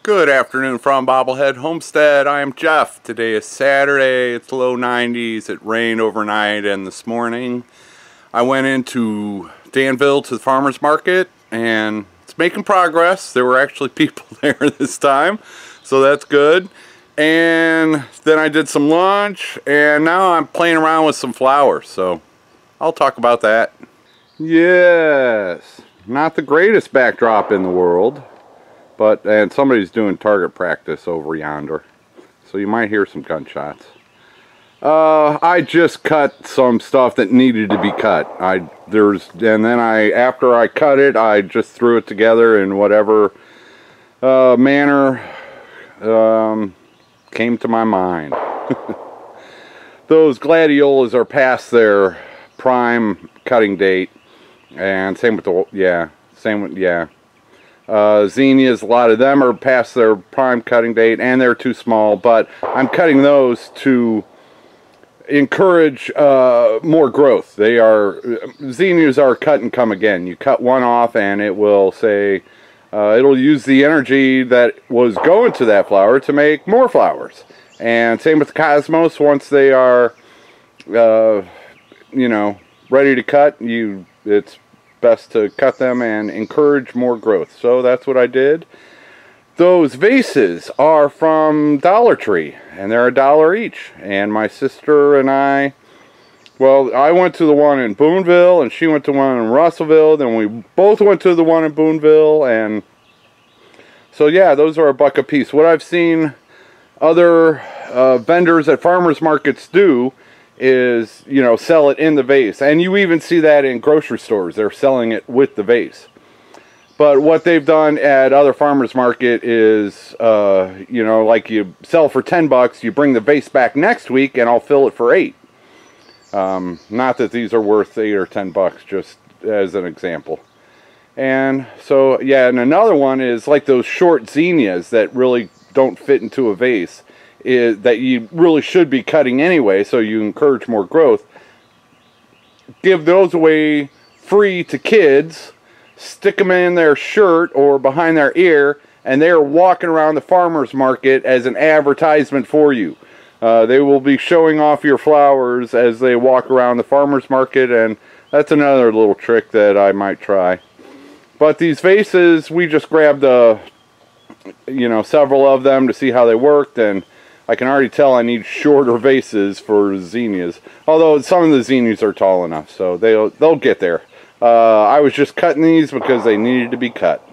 Good afternoon from Bobblehead Homestead. I am Jeff. Today is Saturday. It's low 90s. It rained overnight and this morning. I went into Danville to the farmer's market and it's making progress. There were actually people there this time, so that's good. And then I did some lunch and now I'm playing around with some flowers, so I'll talk about that. Yes, not the greatest backdrop in the world. And somebody's doing target practice over yonder, so you might hear some gunshots. I just cut some stuff that needed to be cut. After I cut it, I just threw it together in whatever manner came to my mind. Those gladiolas are past their prime cutting date, and same with zinnias, a lot of them are past their prime cutting date and they're too small, but I'm cutting those to encourage more growth. Zinnias are cut and come again. You cut one off and it will it'll use the energy that was going to that flower to make more flowers. And same with the cosmos. Once they are ready to cut, it's best to cut them and encourage more growth. So that's what I did. Those vases are from Dollar Tree and they're $1 each. And my sister and I went to the one in Boonville and she went to one in Russellville. Then we both went to the one in Boonville, and so yeah, those are $1 a piece. What I've seen other vendors at farmers markets do is, sell it in the vase. And you even see that in grocery stores. They're selling it with the vase. But what they've done at other farmers market is, like you sell for $10, you bring the vase back next week and I'll fill it for $8. Not that these are worth $8 or $10, just as an example. And so, yeah, and another one is like those short zinnias that really don't fit into a vase, that you really should be cutting anyway, so you encourage more growth. Give those away free to kids, stick them in their shirt or behind their ear, and they're walking around the farmer's market as an advertisement for you. They will be showing off your flowers as they walk around the farmer's market, and that's another little trick that I might try. But these vases, we just grabbed several of them to see how they worked, and I can already tell I need shorter vases for zinnias. Although some of the zinnias are tall enough, so they'll get there. I was just cutting these because they needed to be cut.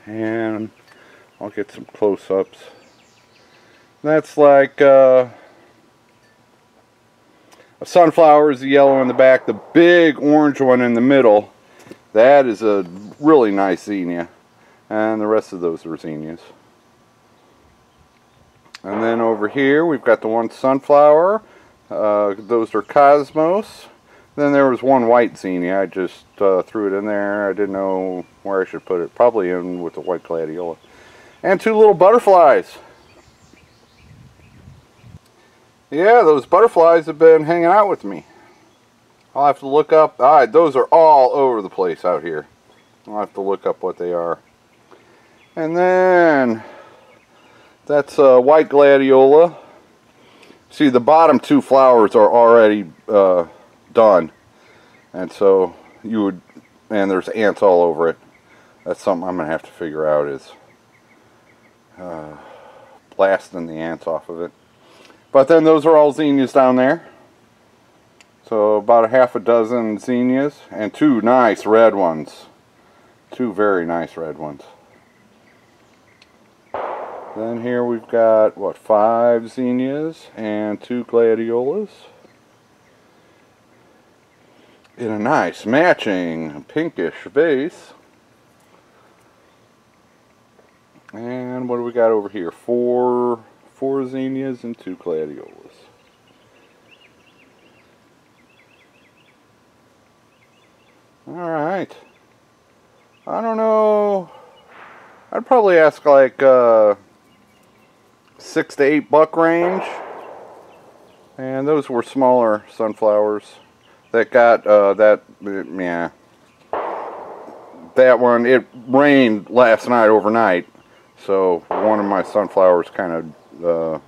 And I'll get some close-ups. That's like a sunflower is the yellow in the back. The big orange one in the middle, that is a really nice zinnia. And the rest of those are zinnias. And then over here we've got the one sunflower. Those are cosmos. Then there was one white zinnia. I just threw it in there. I didn't know where I should put it. Probably in with the white gladiola. And two little butterflies. Yeah, those butterflies have been hanging out with me. I'll have to look up. Those are all over the place out here. I'll have to look up what they are. And then that's a white gladiola. See, the bottom two flowers are already done, and so and there's ants all over it. That's something I'm gonna have to figure out, is blasting the ants off of it. But then those are all zinnias down there. So about half a dozen zinnias and two nice red ones. Two very nice red ones. Then here we've got, 5 zinnias and 2 gladiolas in a nice matching pinkish vase. And what do we got over here? 4 zinnias and 2 gladiolas. Alright. I don't know. I'd probably ask like $6 to $8 range. And those were smaller sunflowers that got that one. It rained last night overnight, So one of my sunflowers kind of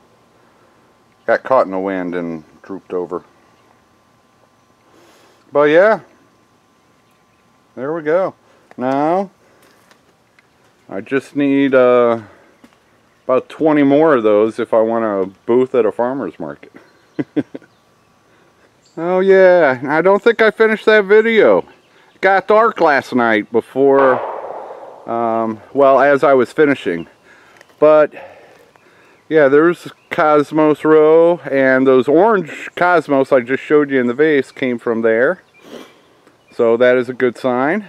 got caught in the wind and drooped over. But yeah, there we go. Now I just need about 20 more of those if I want a booth at a farmer's market. Oh yeah, I don't think I finished that video. It got dark last night before, well, as I was finishing. But yeah, there's Cosmos row, and those orange Cosmos I just showed you in the vase came from there. So that is a good sign.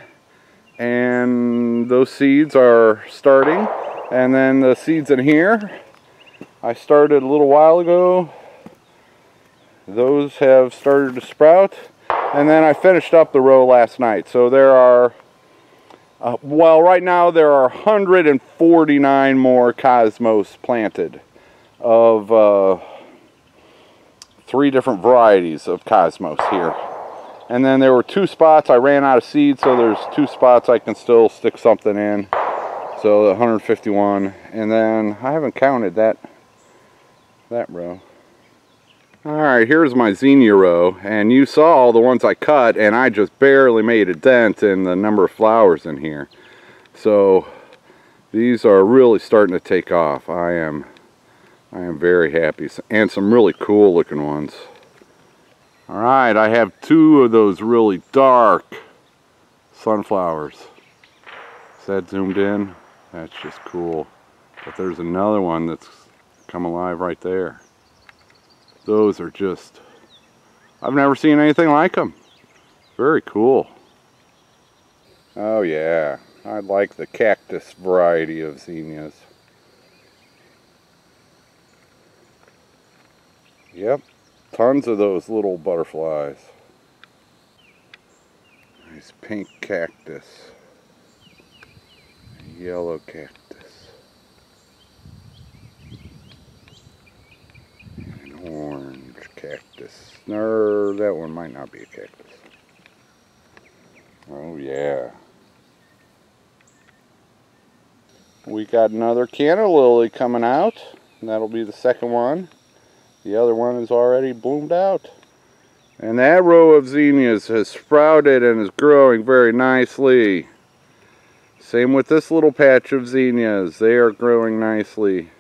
And those seeds are starting. And then the seeds in here, I started a little while ago. Those have started to sprout. And then I finished up the row last night. So there are, well, right now there are 149 more Cosmos planted of 3 different varieties of Cosmos here. And then there were 2 spots. I ran out of seeds, so there's 2 spots I can still stick something in. So 151. And then I haven't counted that row. Alright, here's my zinnia row, and you saw the ones I cut, and I just barely made a dent in the number of flowers in here. So these are really starting to take off. I am very happy, and some really cool looking ones. Alright, I have 2 of those really dark sunflowers. Is that zoomed in? That's just cool. But there's another one that's come alive right there. Those are just, I've never seen anything like them. Very cool. Oh yeah, I like the cactus variety of zinnias. Yep, tons of those little butterflies. Nice pink cactus. Yellow cactus. Orange cactus. No, that one might not be a cactus. Oh yeah. We got another canna lily coming out. And that'll be the second one. The other one is already bloomed out. And that row of zinnias has sprouted and is growing very nicely. Same with this little patch of zinnias. They are growing nicely.